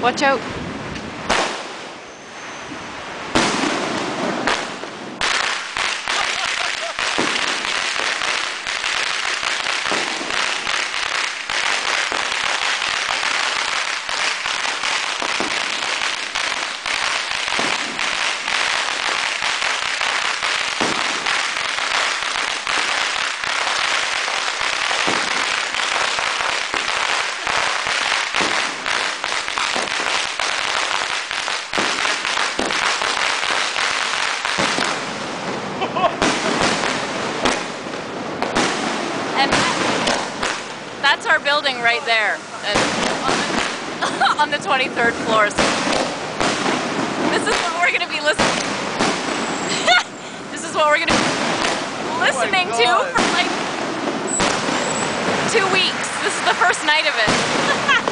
Watch out. And that's our building right there on the 23rd floor. So this is what we're going to be listening. This is what we're going to be listening to for like 2 weeks. This is the first night of it.